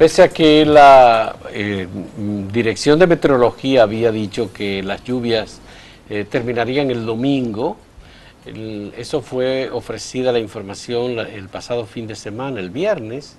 Pese a que la Dirección de Meteorología había dicho que las lluvias terminarían el domingo, eso fue ofrecida la información el pasado fin de semana, el viernes.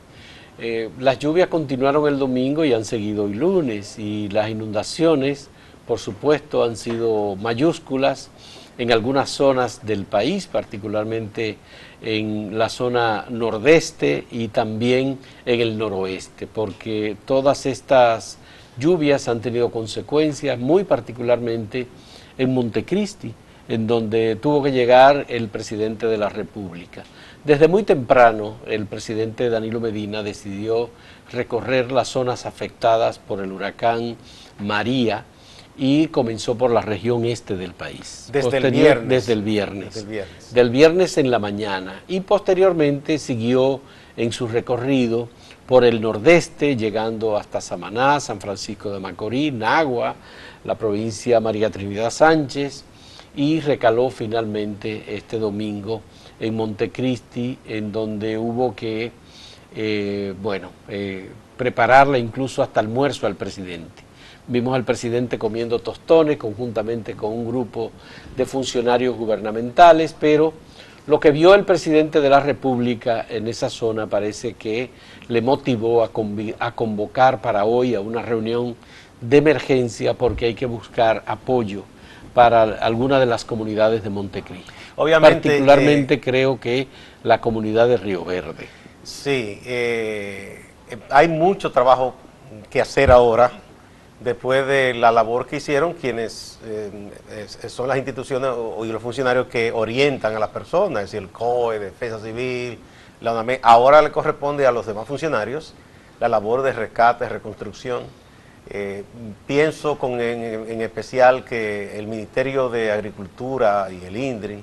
Las lluvias continuaron el domingo y han seguido hoy lunes, y las inundaciones, por supuesto, han sido mayúsculas en algunas zonas del país, particularmente en la zona nordeste y también en el noroeste, porque todas estas lluvias han tenido consecuencias, muy particularmente en Montecristi, en donde tuvo que llegar el presidente de la República. Desde muy temprano, el presidente Danilo Medina decidió recorrer las zonas afectadas por el huracán María y comenzó por la región este del país. Desde el viernes. Desde el viernes. Del viernes en la mañana. Y posteriormente siguió en su recorrido por el nordeste, llegando hasta Samaná, San Francisco de Macorís, Nagua, la provincia María Trinidad Sánchez, y recaló finalmente este domingo en Montecristi, en donde hubo que prepararle incluso hasta almuerzo al presidente. Vimos al presidente comiendo tostones conjuntamente con un grupo de funcionarios gubernamentales, pero lo que vio el presidente de la República en esa zona parece que le motivó a convocar para hoy a una reunión de emergencia, porque hay que buscar apoyo para alguna de las comunidades de Montecristi. Obviamente, particularmente creo que la comunidad de Río Verde. Sí, hay mucho trabajo que hacer ahora, después de la labor que hicieron quienes son las instituciones y los funcionarios que orientan a las personas, es decir, el COE, Defensa Civil, la UNAME. Ahora le corresponde a los demás funcionarios la labor de rescate, reconstrucción. Pienso en especial que el Ministerio de Agricultura y el INDRI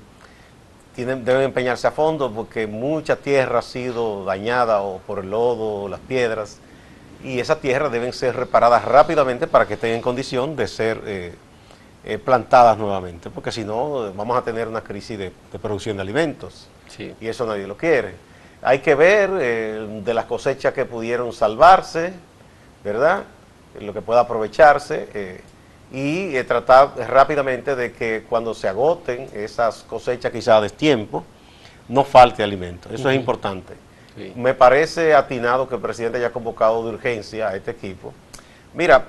deben empeñarse a fondo, porque mucha tierra ha sido dañada o por el lodo o las piedras, y esas tierras deben ser reparadas rápidamente para que estén en condición de ser plantadas nuevamente, porque si no vamos a tener una crisis de producción de alimentos, sí, y eso nadie lo quiere. Hay que ver de las cosechas que pudieron salvarse, ¿verdad?, lo que pueda aprovecharse, y tratar rápidamente de que cuando se agoten esas cosechas, quizás a destiempo, no falte alimento. Eso es importante. Sí. Me parece atinado que el presidente haya convocado de urgencia a este equipo. Mira,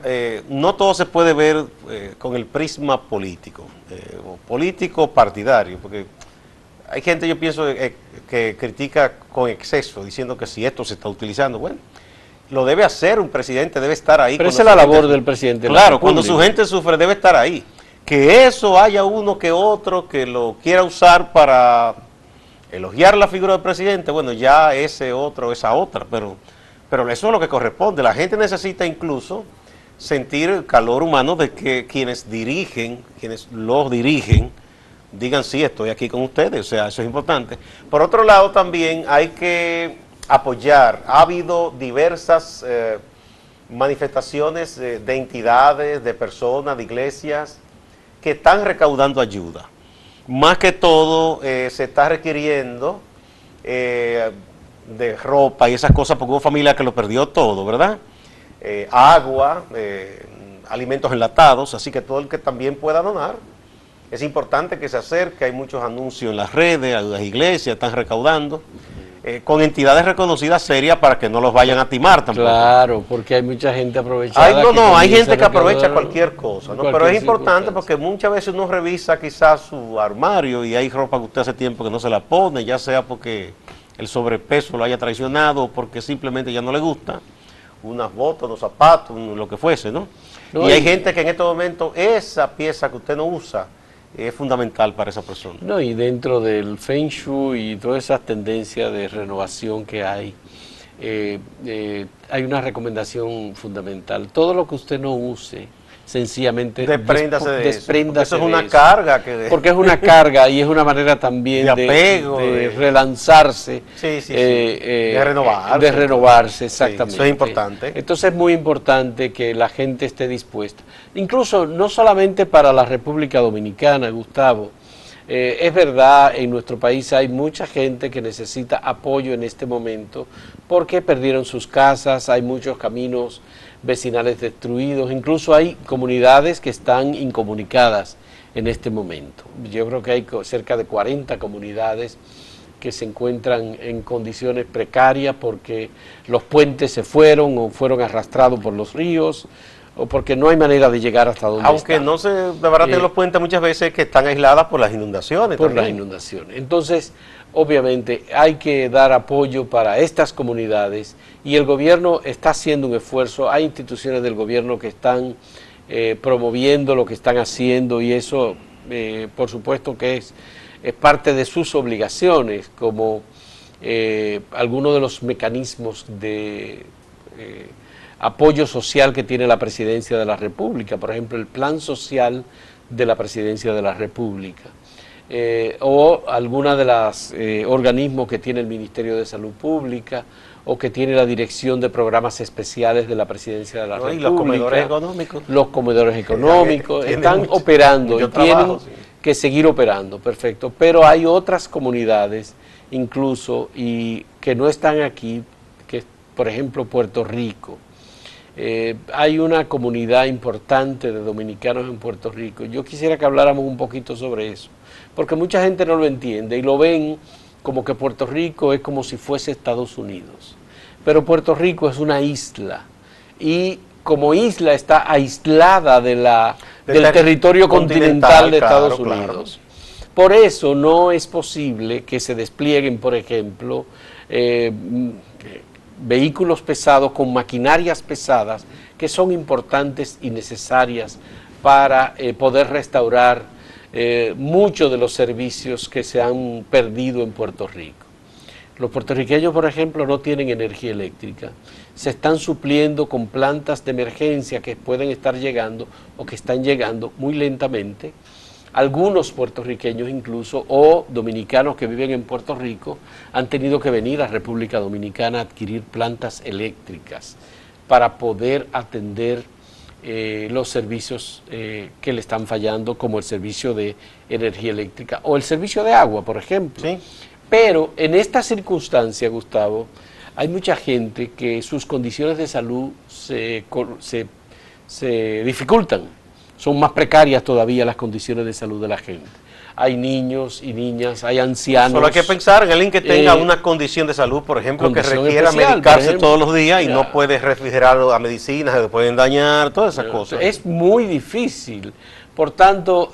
no todo se puede ver con el prisma político, o político partidario, porque hay gente, yo pienso, que critica con exceso, diciendo que si esto se está utilizando, bueno, lo debe hacer un presidente, debe estar ahí. Pero esa es la labor del presidente. Claro, cuando su gente sufre debe estar ahí. Que eso haya uno que otro que lo quiera usar para elogiar la figura del presidente, bueno, ya ese otro, esa otra, pero eso es lo que corresponde. La gente necesita incluso sentir el calor humano de que quienes los dirigen, digan, sí, estoy aquí con ustedes, o sea, eso es importante. Por otro lado, también hay que apoyar. Ha habido diversas manifestaciones de entidades, de personas, de iglesias que están recaudando ayuda. Más que todo se está requiriendo de ropa y esas cosas, porque hubo familia que lo perdió todo, ¿verdad? Agua, alimentos enlatados, así que todo el que también pueda donar. Es importante que se acerque, hay muchos anuncios en las redes, las iglesias están recaudando. Con entidades reconocidas serias para que no los vayan a timar tampoco. Claro, porque hay mucha gente aprovechada. Hay gente que aprovecha cualquier cosa, ¿no? Pero es importante porque muchas veces uno revisa quizás su armario y hay ropa que usted hace tiempo que no se la pone, ya sea porque el sobrepeso lo haya traicionado o porque simplemente ya no le gusta, unas botas, unos zapatos, lo que fuese, ¿no? Y hay gente que en este momento esa pieza que usted no usa es fundamental para esa persona. No, y dentro del Feng Shui y todas esas tendencias de renovación que hay una recomendación fundamental. Todo lo que usted no use, sencillamente despréndase de eso. Eso es una carga. Porque es una carga y es una manera también de apego, de relanzarse, de renovarse. De renovarse, exactamente. Sí, eso es importante. Entonces es muy importante que la gente esté dispuesta. Incluso no solamente para la República Dominicana, Gustavo, Es verdad, en nuestro país hay mucha gente que necesita apoyo en este momento porque perdieron sus casas, hay muchos caminos vecinales destruidos, incluso hay comunidades que están incomunicadas en este momento. Yo creo que hay cerca de 40 comunidades que se encuentran en condiciones precarias porque los puentes se fueron o fueron arrastrados por los ríos o porque no hay manera de llegar hasta donde Aunque están. no se desbaraten los puentes muchas veces que están aisladas por las inundaciones. Por también. las inundaciones. Entonces, obviamente, hay que dar apoyo para estas comunidades y el gobierno está haciendo un esfuerzo. Hay instituciones del gobierno que están promoviendo lo que están haciendo y eso, por supuesto que es parte de sus obligaciones, como algunos de los mecanismos de apoyo social que tiene la Presidencia de la República, por ejemplo, el Plan Social de la Presidencia de la República, o alguna de los organismos que tiene el Ministerio de Salud Pública, o que tiene la Dirección de Programas Especiales de la Presidencia de la República. Y los comedores económicos. Los comedores económicos están operando y tienen que seguir operando, perfecto. Pero hay otras comunidades, incluso, y que no están aquí, que por ejemplo Puerto Rico. Hay una comunidad importante de dominicanos en Puerto Rico. Yo quisiera que habláramos un poquito sobre eso, porque mucha gente no lo entiende y lo ven como que Puerto Rico es como si fuese Estados Unidos. Pero Puerto Rico es una isla y como isla está aislada de del territorio continental de Estados Unidos. Por eso no es posible que se desplieguen, por ejemplo, vehículos pesados con maquinarias pesadas que son importantes y necesarias para poder restaurar muchos de los servicios que se han perdido en Puerto Rico. Los puertorriqueños, por ejemplo, no tienen energía eléctrica. Se están supliendo con plantas de emergencia que pueden estar llegando o que están llegando muy lentamente. Algunos puertorriqueños incluso, o dominicanos que viven en Puerto Rico, han tenido que venir a República Dominicana a adquirir plantas eléctricas para poder atender los servicios que le están fallando, como el servicio de energía eléctrica o el servicio de agua, por ejemplo. Sí. Pero en esta circunstancia, Gustavo, hay mucha gente que sus condiciones de salud se dificultan. Son más precarias todavía las condiciones de salud de la gente. Hay niños y niñas, hay ancianos. Solo hay que pensar en alguien que tenga una condición de salud, por ejemplo, que requiera especial, medicarse todos los días y no puede refrigerar a medicinas, se pueden dañar, todas esas cosas. Es muy difícil. Por tanto,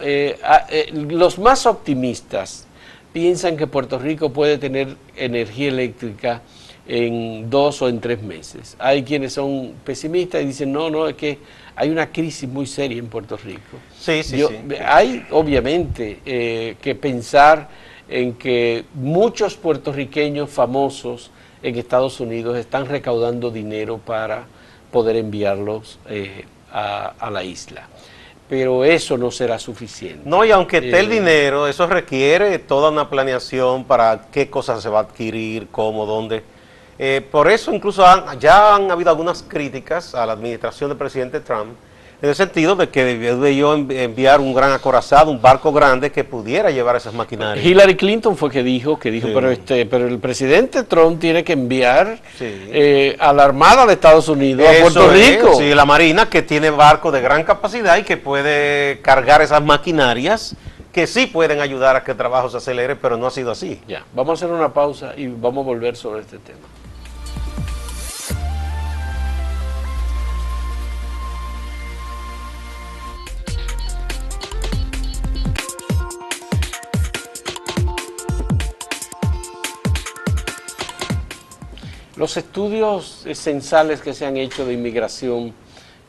los más optimistas piensan que Puerto Rico puede tener energía eléctrica en 2 o en 3 meses. Hay quienes son pesimistas y dicen, no, es que hay una crisis muy seria en Puerto Rico. Sí. Hay, obviamente, que pensar en que muchos puertorriqueños famosos en Estados Unidos están recaudando dinero para poder enviarlos a la isla. Pero eso no será suficiente. No, y aunque esté el dinero, eso requiere toda una planeación para qué cosas se va a adquirir, cómo, dónde. Por eso incluso ya han habido algunas críticas a la administración del presidente Trump, en el sentido de que debió enviar un gran acorazado, un barco grande que pudiera llevar esas maquinarias. Hillary Clinton fue que dijo, sí. pero el presidente Trump tiene que enviar a la Armada de Estados Unidos a Puerto Rico. Sí, la Marina, que tiene barcos de gran capacidad y que puede cargar esas maquinarias que sí pueden ayudar a que el trabajo se acelere, pero no ha sido así. Ya, vamos a hacer una pausa y vamos a volver sobre este tema. Los estudios censales que se han hecho de inmigración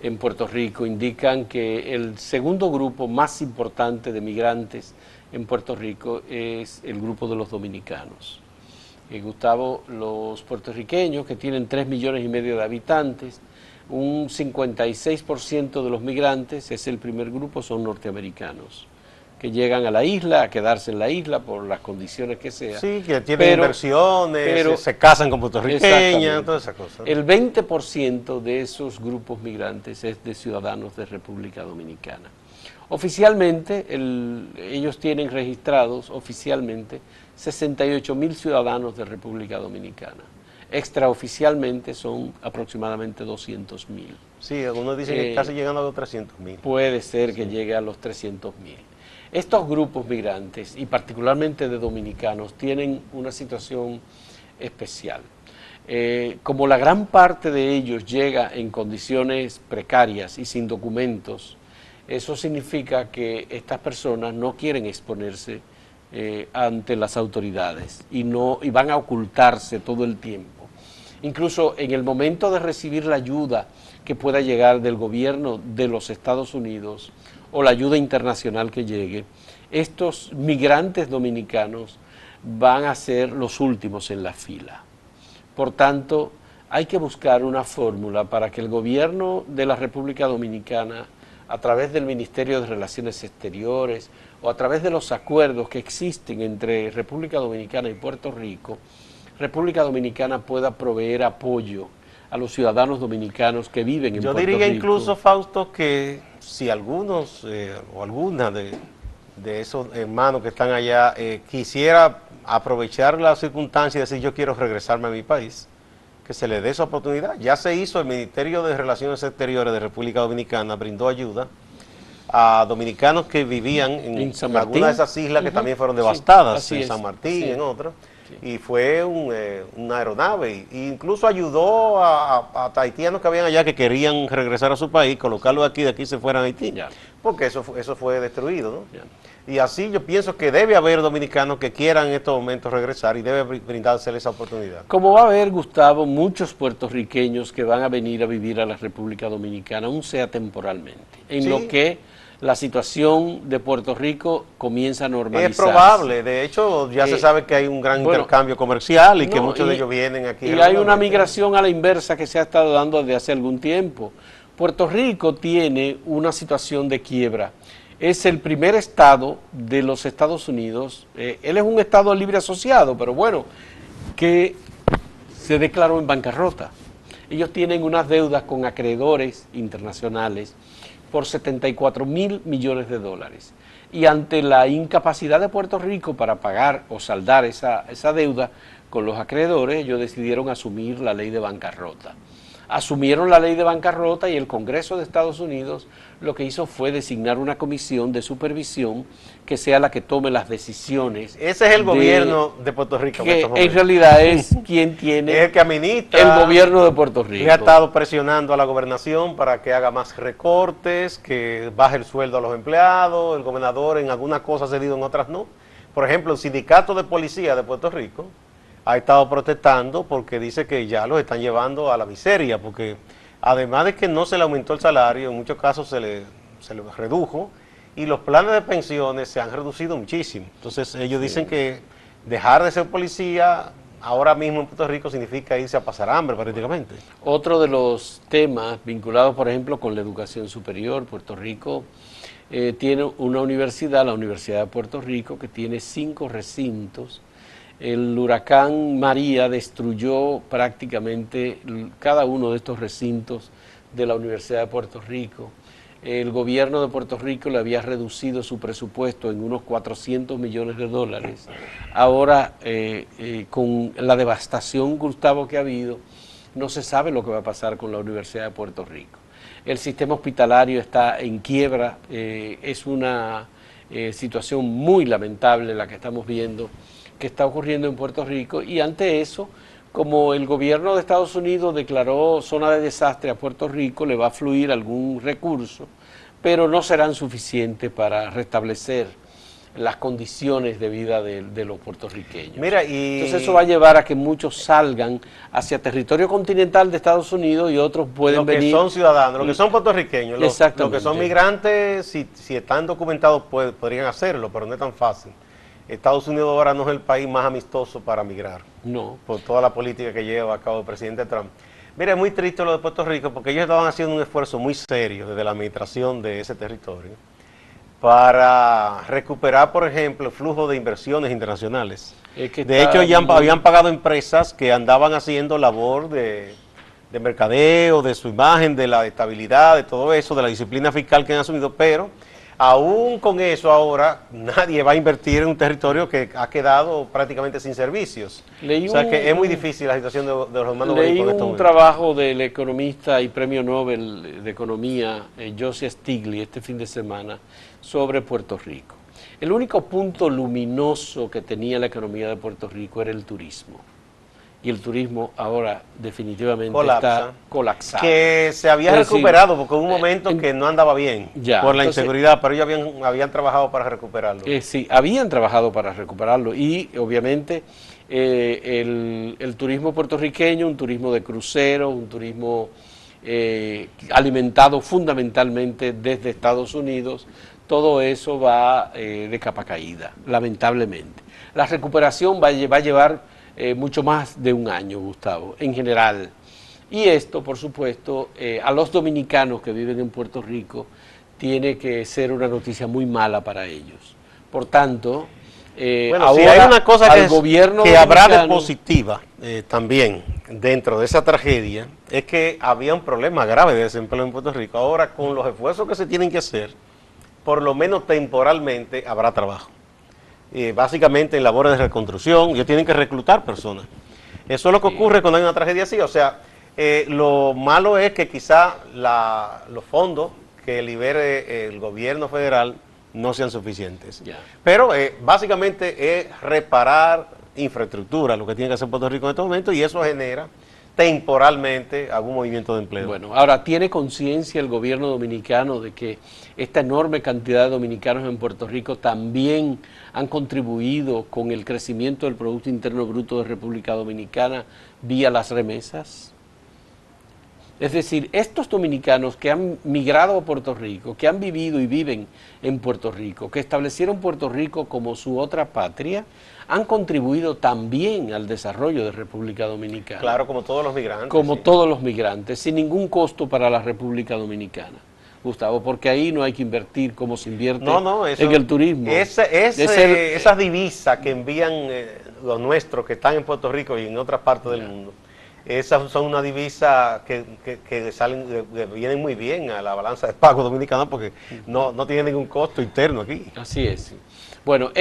en Puerto Rico indican que el segundo grupo más importante de migrantes en Puerto Rico es el grupo de los dominicanos. Gustavo, los puertorriqueños, que tienen 3,5 millones de habitantes, un 56% de los migrantes, es el primer grupo, son norteamericanos, que llegan a la isla, a quedarse en la isla por las condiciones que sea. Sí, que tienen inversiones, se casan con puertorriqueñas, todas esas cosas. El 20% de esos grupos migrantes es de ciudadanos de República Dominicana. Oficialmente, ellos tienen registrados oficialmente 68.000 ciudadanos de República Dominicana. Extraoficialmente son aproximadamente 200.000. Sí, algunos dicen que casi llegando a los 300.000. Puede ser que llegue a los 300.000. Estos grupos migrantes, y particularmente de dominicanos, tienen una situación especial. Como la gran parte de ellos llega en condiciones precarias y sin documentos, eso significa que estas personas no quieren exponerse ante las autoridades y van a ocultarse todo el tiempo. Incluso en el momento de recibir la ayuda que pueda llegar del gobierno de los Estados Unidos o la ayuda internacional que llegue, estos migrantes dominicanos van a ser los últimos en la fila. Por tanto, hay que buscar una fórmula para que el gobierno de la República Dominicana, a través del Ministerio de Relaciones Exteriores o a través de los acuerdos que existen entre República Dominicana y Puerto Rico, República Dominicana pueda proveer apoyo a los ciudadanos dominicanos que viven en Puerto Rico. Yo diría incluso, Fausto, que si algunos o alguna de esos hermanos que están allá quisiera aprovechar la circunstancia y decir yo quiero regresarme a mi país, que se le dé esa oportunidad. Ya se hizo, el Ministerio de Relaciones Exteriores de República Dominicana brindó ayuda a dominicanos que vivían en algunas de esas islas que también fueron devastadas, en San Martín, en otras. Y fue una aeronave, e incluso ayudó a haitianos que habían allá que querían regresar a su país, colocarlos aquí, de aquí se fueran a Haití, porque eso fue destruido, ¿no? Y así yo pienso que debe haber dominicanos que quieran en estos momentos regresar y debe brindárseles esa oportunidad. Como va a haber, Gustavo, muchos puertorriqueños que van a venir a vivir a la República Dominicana, aún sea temporalmente, en lo que la situación de Puerto Rico comienza a normalizarse. Es probable, de hecho ya se sabe que hay un gran intercambio comercial y que muchos de ellos vienen aquí. Y hay una migración a la inversa que se ha estado dando desde hace algún tiempo. Puerto Rico tiene una situación de quiebra. Es el primer estado de los Estados Unidos, él es un estado libre asociado, pero bueno, que se declaró en bancarrota. Ellos tienen unas deudas con acreedores internacionales por 74.000 millones de dólares. Y ante la incapacidad de Puerto Rico para pagar o saldar esa deuda con los acreedores, ellos decidieron asumir la ley de bancarrota. Asumieron la ley de bancarrota y el Congreso de Estados Unidos lo que hizo fue designar una comisión de supervisión que sea la que tome las decisiones. Ese es el gobierno de Puerto Rico. Que en realidad es quien tiene es el que administra el gobierno de Puerto Rico. Le ha estado presionando a la gobernación para que haga más recortes, que baje el sueldo a los empleados. El gobernador en algunas cosas ha cedido, en otras no. Por ejemplo, el sindicato de policía de Puerto Rico ha estado protestando porque dice que ya los están llevando a la miseria, porque además de que no se le aumentó el salario, en muchos casos se le redujo, y los planes de pensiones se han reducido muchísimo. Entonces ellos dicen que dejar de ser policía ahora mismo en Puerto Rico significa irse a pasar hambre prácticamente. Otro de los temas vinculados, por ejemplo, con la educación superior, Puerto Rico tiene una universidad, la Universidad de Puerto Rico, que tiene 5 recintos. El huracán María destruyó prácticamente cada uno de estos recintos de la Universidad de Puerto Rico. El gobierno de Puerto Rico le había reducido su presupuesto en unos 400 millones de dólares. Ahora, con la devastación, Gustavo, que ha habido, no se sabe lo que va a pasar con la Universidad de Puerto Rico. El sistema hospitalario está en quiebra, es una situación muy lamentable la que estamos viendo que está ocurriendo en Puerto Rico, y ante eso, como el gobierno de Estados Unidos declaró zona de desastre a Puerto Rico, le va a fluir algún recurso, pero no serán suficientes para restablecer las condiciones de vida de los puertorriqueños. Mira, entonces eso va a llevar a que muchos salgan hacia territorio continental de Estados Unidos y otros pueden venir. Los que son ciudadanos, los que son puertorriqueños, los que son migrantes, si están documentados podrían hacerlo, pero no es tan fácil. Estados Unidos ahora no es el país más amistoso para migrar. No. Por toda la política que lleva a cabo el presidente Trump. Mira, es muy triste lo de Puerto Rico porque ellos estaban haciendo un esfuerzo muy serio desde la administración de ese territorio para recuperar, por ejemplo, el flujo de inversiones internacionales. De hecho, ya habían pagado empresas que andaban haciendo labor de mercadeo, de su imagen, de la estabilidad, de todo eso, de la disciplina fiscal que han asumido, pero aún con eso ahora nadie va a invertir en un territorio que ha quedado prácticamente sin servicios. O sea que es muy difícil la situación de los hermanos Leí boricuas en este un momento. trabajo del economista y premio Nobel de Economía, Joseph Stiglitz, este fin de semana, sobre Puerto Rico. El único punto luminoso que tenía la economía de Puerto Rico era el turismo. Y el turismo ahora definitivamente está colapsado. Que se había recuperado porque hubo un momento que no andaba bien por la inseguridad, pero ellos habían trabajado para recuperarlo. Sí, habían trabajado para recuperarlo y obviamente el turismo puertorriqueño, un turismo de cruceros, un turismo alimentado fundamentalmente desde Estados Unidos, todo eso va de capa caída, lamentablemente. La recuperación va a llevar mucho más de un año, Gustavo, en general. Y esto, por supuesto, a los dominicanos que viven en Puerto Rico, tiene que ser una noticia muy mala para ellos. Por tanto, bueno, ahora sí, hay una cosa que habrá de positiva también dentro de esa tragedia, es que había un problema grave de desempleo en Puerto Rico. Ahora, con los esfuerzos que se tienen que hacer, por lo menos temporalmente habrá trabajo. Básicamente en labores de reconstrucción, ellos tienen que reclutar personas. Eso es lo que ocurre cuando hay una tragedia así. O sea, lo malo es que quizá los fondos que libere el gobierno federal no sean suficientes. Pero básicamente es reparar infraestructura, lo que tiene que hacer Puerto Rico en este momento, y eso genera temporalmente algún movimiento de empleo. Bueno, ahora, ¿tiene conciencia el gobierno dominicano de que esta enorme cantidad de dominicanos en Puerto Rico también han contribuido con el crecimiento del Producto Interno Bruto de República Dominicana vía las remesas? Es decir, estos dominicanos que han migrado a Puerto Rico, que han vivido y viven en Puerto Rico, que establecieron Puerto Rico como su otra patria, han contribuido también al desarrollo de República Dominicana. Claro, como todos los migrantes. Como sí. todos los migrantes, sin ningún costo para la República Dominicana. Gustavo, porque ahí no hay que invertir como se invierte en el turismo. Esa divisa que envían los nuestros que están en Puerto Rico y en otras partes del mundo, esas son una divisa que vienen muy bien a la balanza de pago dominicana porque no tienen ningún costo interno aquí. Así es. Bueno,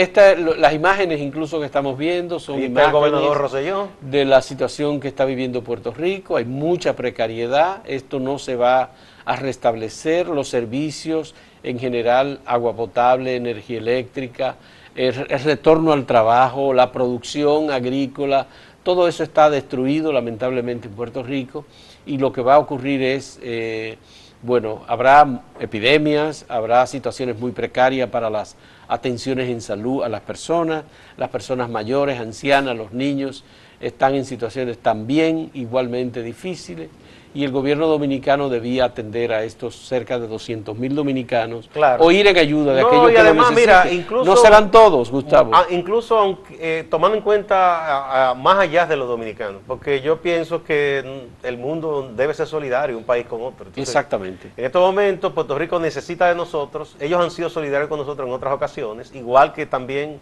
las imágenes incluso que estamos viendo son imágenes gobernador Rosselló de la situación que está viviendo Puerto Rico. Hay mucha precariedad, esto no se va a restablecer, los servicios en general, agua potable, energía eléctrica, el retorno al trabajo, la producción agrícola, todo eso está destruido lamentablemente en Puerto Rico y lo que va a ocurrir es, bueno, habrá epidemias, habrá situaciones muy precarias para las atenciones en salud a las personas mayores, ancianas, los niños están en situaciones también igualmente difíciles y el gobierno dominicano debía atender a estos cerca de 200.000 dominicanos o ir en ayuda de aquellos que además, lo necesiten. Mira, incluso, no serán todos, Gustavo. Incluso tomando en cuenta más allá de los dominicanos, porque yo pienso que el mundo debe ser solidario, un país con otro. Entonces, exactamente. En estos momentos Puerto Rico necesita de nosotros, ellos han sido solidarios con nosotros en otras ocasiones, igual que también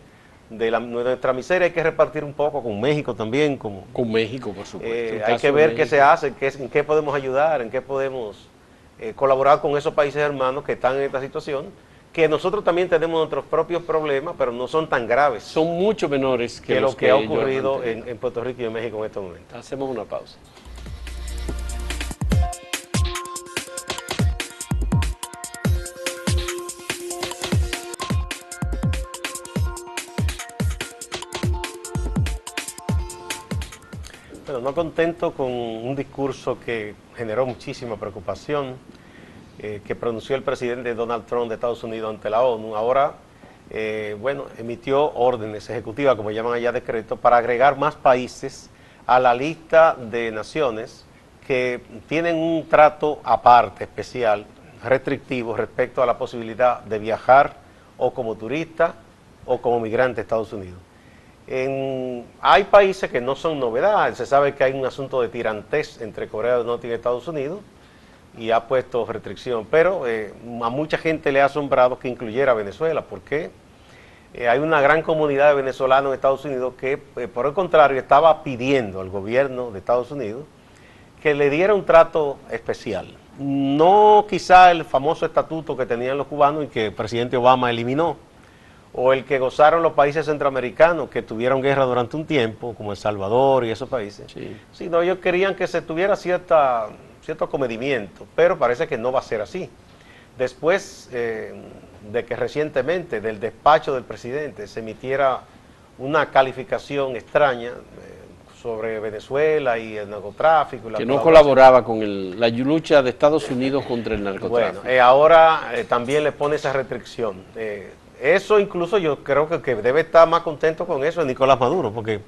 de nuestra miseria hay que repartir un poco con México también. Con México, por supuesto. Hay que ver qué se hace, en qué podemos ayudar, en qué podemos colaborar con esos países hermanos que están en esta situación, que nosotros también tenemos nuestros propios problemas, pero no son tan graves. Son mucho menores que lo que ha ocurrido en Puerto Rico y en México en este momento. Hacemos una pausa. Bueno, no contento con un discurso que generó muchísima preocupación, que pronunció el presidente Donald Trump de Estados Unidos ante la ONU, ahora, bueno, emitió órdenes ejecutivas, como llaman allá decretos, para agregar más países a la lista de naciones que tienen un trato aparte, especial, restrictivo respecto a la posibilidad de viajar o como turista o como migrante a Estados Unidos. Hay países que no son novedad, se sabe que hay un asunto de tirantez entre Corea del Norte y Estados Unidos y ha puesto restricción, pero a mucha gente le ha asombrado que incluyera a Venezuela, porque hay una gran comunidad de venezolanos en Estados Unidos que, por el contrario, estaba pidiendo al gobierno de Estados Unidos que le diera un trato especial no quizá el famoso estatuto que tenían los cubanos y que el presidente Obama eliminó, o el que gozaron los países centroamericanos que tuvieron guerra durante un tiempo, como El Salvador y esos países, Sí. sino ellos querían que se tuviera cierto comedimiento, pero parece que no va a ser así. Después de que recientemente del despacho del presidente se emitiera una calificación extraña sobre Venezuela y el narcotráfico. Y la que no colaboraba con la lucha de Estados Unidos contra el narcotráfico. Bueno, ahora también le pone esa restricción. Eso incluso yo creo que debe estar más contento con eso Nicolás Maduro, porque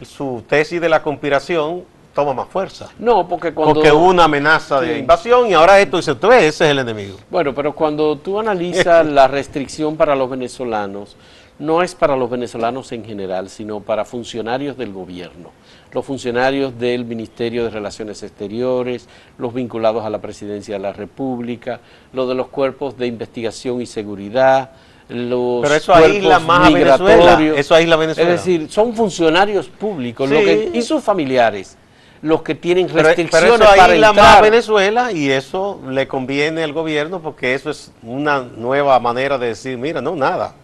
su tesis de la conspiración toma más fuerza. No, porque cuando... Porque hubo una amenaza de invasión y ahora esto dice, tú ves, ese es el enemigo. Bueno, pero cuando tú analizas la restricción para los venezolanos, no es para los venezolanos en general, sino para funcionarios del gobierno, los funcionarios del Ministerio de Relaciones Exteriores, los vinculados a la Presidencia de la República, los de los cuerpos de investigación y seguridad, los pero eso cuerpos aísla más a migratorios. Venezuela. Eso aísla a Venezuela. Es decir, son funcionarios públicos Sí. y sus familiares los que tienen Pero restricciones eso para aísla más a entrar. Venezuela y eso le conviene al gobierno porque eso es una nueva manera de decir, mira, no, nada,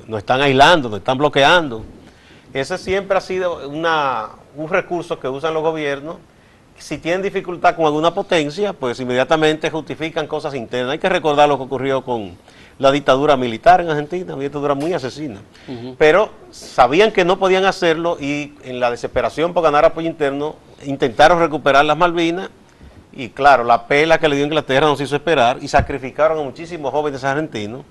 nos están aislando, nos están bloqueando. Ese siempre ha sido un recurso que usan los gobiernos. Si tienen dificultad con alguna potencia, pues inmediatamente justifican cosas internas. Hay que recordar lo que ocurrió con la dictadura militar en Argentina, una dictadura muy asesina. Pero sabían que no podían hacerlo y en la desesperación por ganar apoyo interno, intentaron recuperar las Malvinas y claro, la pela que le dio Inglaterra nos hizo esperar y sacrificaron a muchísimos jóvenes argentinos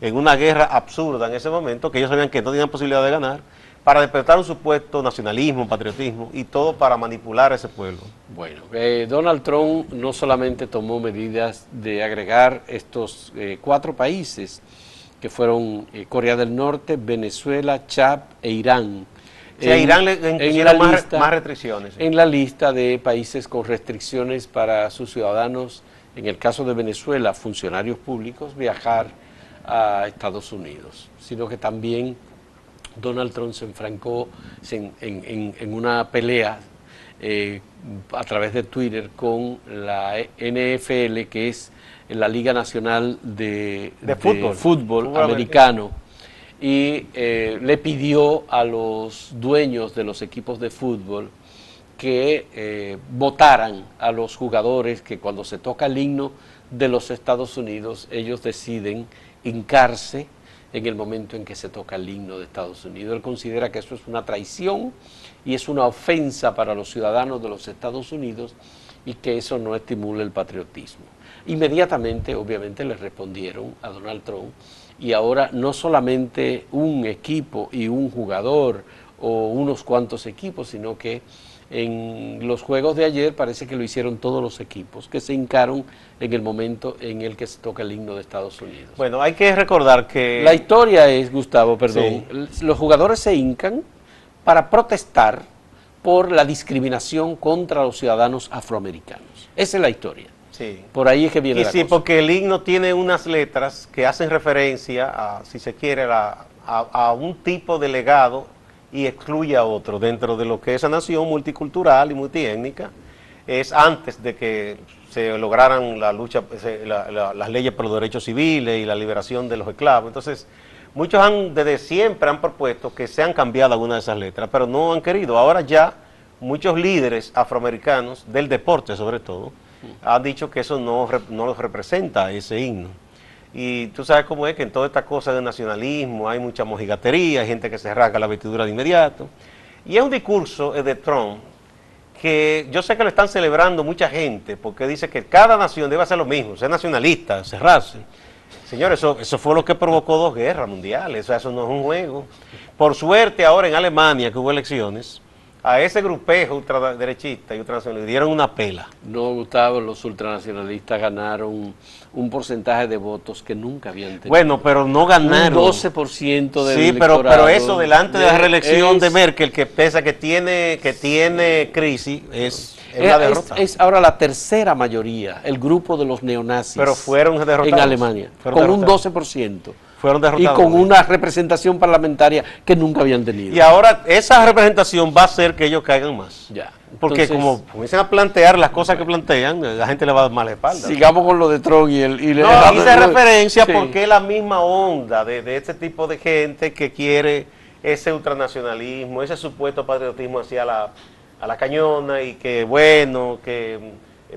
en una guerra absurda en ese momento, que ellos sabían que no tenían posibilidad de ganar, para despertar un supuesto nacionalismo, patriotismo y todo para manipular a ese pueblo. Bueno, Donald Trump no solamente tomó medidas de agregar estos 4 países, que fueron Corea del Norte, Venezuela, Chad e Irán. Sí, a Irán le impusieron más restricciones. En la lista de países con restricciones para sus ciudadanos, en el caso de Venezuela, funcionarios públicos, viajar a Estados Unidos, sino que también Donald Trump se enfrancó en una pelea a través de Twitter con la NFL, que es la Liga Nacional de Fútbol Americano, y le pidió a los dueños de los equipos de fútbol que votaran a los jugadores que cuando se toca el himno de los Estados Unidos, ellos deciden hincarse en el momento en que se toca el himno de Estados Unidos. Él considera que eso es una traición y es una ofensa para los ciudadanos de los Estados Unidos y que eso no estimula el patriotismo. Inmediatamente, obviamente, le respondieron a Donald Trump y ahora no solamente un equipo y un jugador o unos cuantos equipos, sino que en los juegos de ayer parece que lo hicieron todos los equipos, que se hincaron en el momento en el que se toca el himno de Estados Unidos. Bueno, hay que recordar que... La historia es, Gustavo, perdón, los jugadores se hincan para protestar por la discriminación contra los ciudadanos afroamericanos. Esa es la historia. Sí. Por ahí es que viene la cosa. Porque el himno tiene unas letras que hacen referencia a, si se quiere, a un tipo de legado y excluye a otro dentro de lo que es esa nación multicultural y multiétnica. Es antes de que se lograran la lucha, las leyes por los derechos civiles y la liberación de los esclavos. Entonces, muchos desde siempre han propuesto que se han cambiado algunas de esas letras, pero no han querido. Ahora ya muchos líderes afroamericanos, del deporte sobre todo, han dicho que eso no los representa ese himno. Y tú sabes cómo es que en toda esta cosa de nacionalismo hay mucha mojigatería, hay gente que se rasga la vestidura de inmediato. Y es un discurso de Trump que yo sé que lo están celebrando mucha gente, porque dice que cada nación debe hacer lo mismo, ser nacionalista, cerrarse. Señores, eso fue lo que provocó 2 guerras mundiales, o sea, eso no es un juego. Por suerte ahora en Alemania, que hubo elecciones, a ese grupejo ultraderechista y ultranacionalista le dieron una pela. No, Gustavo, los ultranacionalistas ganaron un porcentaje de votos que nunca habían tenido. Bueno, pero no ganaron. Un 12% del Sí, electorado. pero eso delante de la reelección de Merkel, que pesa que tiene crisis, es una derrota. Es ahora la tercera mayoría, el grupo de los neonazis. Pero fueron derrotados. En Alemania, con un 12%. Fueron y derrotados. con una representación parlamentaria que nunca habían tenido. Y ahora esa representación va a hacer que ellos caigan más. Ya. Porque Entonces, como comienzan a plantear las cosas que plantean, la gente le va a dar mala espalda. sigamos con lo de Trump y No, hice referencia sí. porque es la misma onda de este tipo de gente que quiere ese ultranacionalismo, ese supuesto patriotismo hacia a la cañona y que bueno, que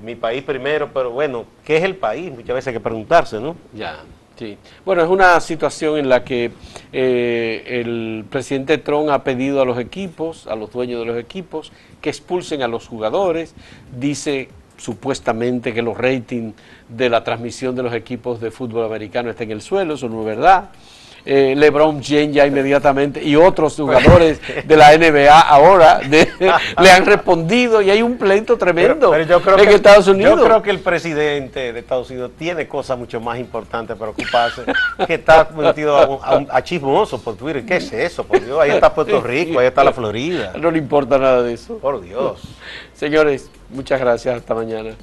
mi país primero, pero bueno, ¿qué es el país? Muchas veces hay que preguntarse, ¿no? Ya, sí. Bueno, es una situación en la que el presidente Trump ha pedido a los equipos, a los dueños de los equipos, que expulsen a los jugadores. Dice supuestamente que los ratings de la transmisión de los equipos de fútbol americano están en el suelo, eso no es verdad. LeBron James ya inmediatamente y otros jugadores de la NBA ahora le han respondido y hay un pleito tremendo Pero yo creo en Estados Unidos. Yo creo que el presidente de Estados Unidos tiene cosas mucho más importantes para ocuparse, que está metido a chismoso por Twitter. ¿Qué es eso? Por Dios, ahí está Puerto Rico, ahí está la Florida. No le importa nada de eso. Por Dios. Señores, muchas gracias. Hasta mañana.